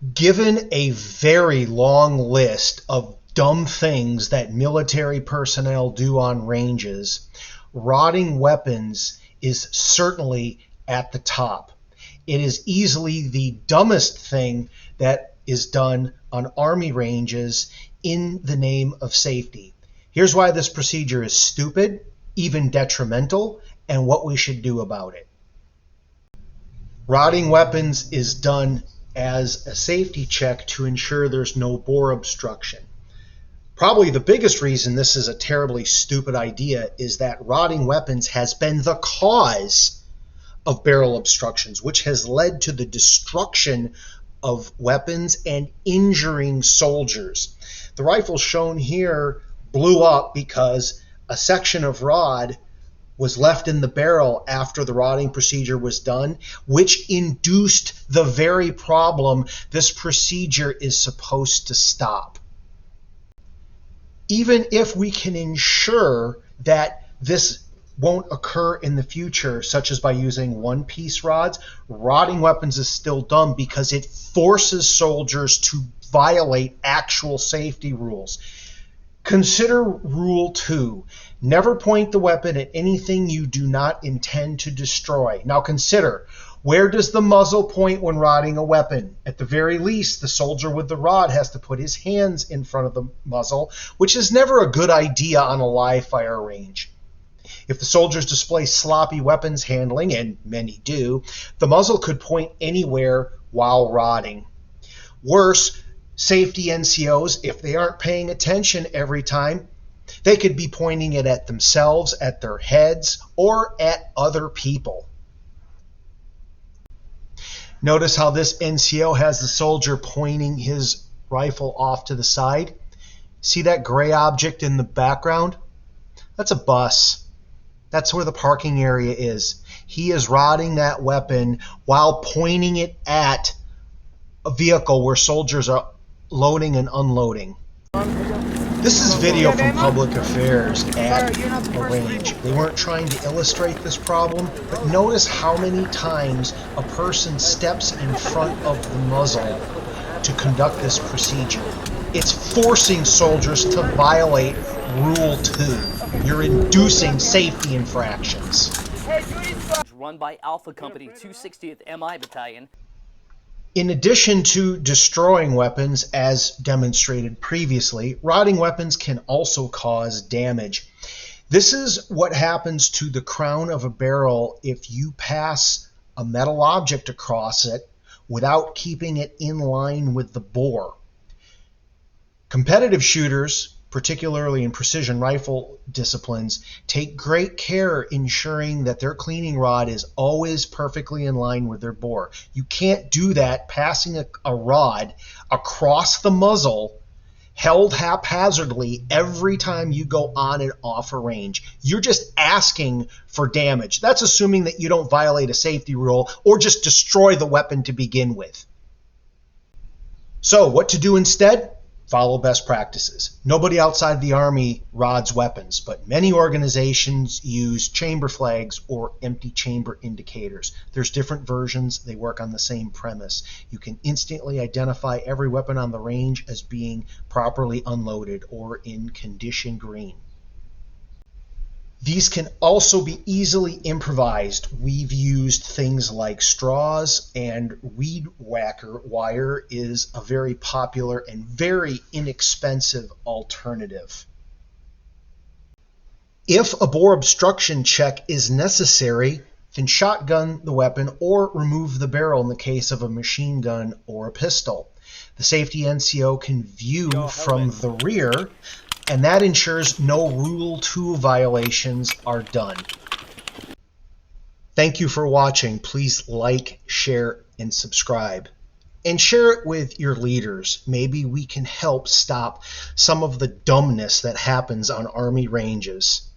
Given a very long list of dumb things that military personnel do on ranges, rotting weapons is certainly at the top. It is easily the dumbest thing that is done on Army ranges in the name of safety. Here's why this procedure is stupid, even detrimental, and what we should do about it. Rotting weapons is done as a safety check to ensure there's no bore obstruction. Probably the biggest reason this is a terribly stupid idea is that rotting weapons has been the cause of barrel obstructions, which has led to the destruction of weapons and injuring soldiers. The rifle shown here blew up because a section of rod was left in the barrel after the rotting procedure was done, which induced the very problem this procedure is supposed to stop. Even if we can ensure that this won't occur in the future, such as by using one-piece rods, rotting weapons is still dumb because it forces soldiers to violate actual safety rules. Consider Rule 2. Never point the weapon at anything you do not intend to destroy. Now consider, where does the muzzle point when rotting a weapon? At the very least, the soldier with the rod has to put his hands in front of the muzzle, which is never a good idea on a live fire range. If the soldiers display sloppy weapons handling, and many do, the muzzle could point anywhere while rotting. Worse, safety NCOs, if they aren't paying attention every time, they could be pointing it at themselves, at their heads, or at other people. Notice how this NCO has the soldier pointing his rifle off to the side. See that gray object in the background? That's a bus. That's where the parking area is. He is rotting that weapon while pointing it at a vehicle where soldiers are loading and unloading. This is video from public affairs at a range. They weren't trying to illustrate this problem, but notice how many times a person steps in front of the muzzle to conduct this procedure. It's forcing soldiers to violate Rule 2. You're inducing safety infractions. Run by Alpha Company 260th MI Battalion. In addition to destroying weapons, as demonstrated previously, rotting weapons can also cause damage. This is what happens to the crown of a barrel if you pass a metal object across it without keeping it in line with the bore. Competitive shooters, particularly in precision rifle disciplines, take great care ensuring that their cleaning rod is always perfectly in line with their bore. You can't do that passing a rod across the muzzle held haphazardly every time you go on and off a range. You're just asking for damage. That's assuming that you don't violate a safety rule or just destroy the weapon to begin with. So what to do instead? Follow best practices. Nobody outside the Army rods weapons, but many organizations use chamber flags or empty chamber indicators. There's different versions. They work on the same premise. You can instantly identify every weapon on the range as being properly unloaded or in condition green. These can also be easily improvised. We've used things like straws, and weed whacker wire is a very popular and very inexpensive alternative. If a bore obstruction check is necessary, then shotgun the weapon or remove the barrel in the case of a machine gun or a pistol. The safety NCO can view from the rear, and that ensures no Rule 2 violations are done. Thank you for watching. Please like, share, and subscribe. And share it with your leaders. Maybe we can help stop some of the dumbness that happens on Army ranges.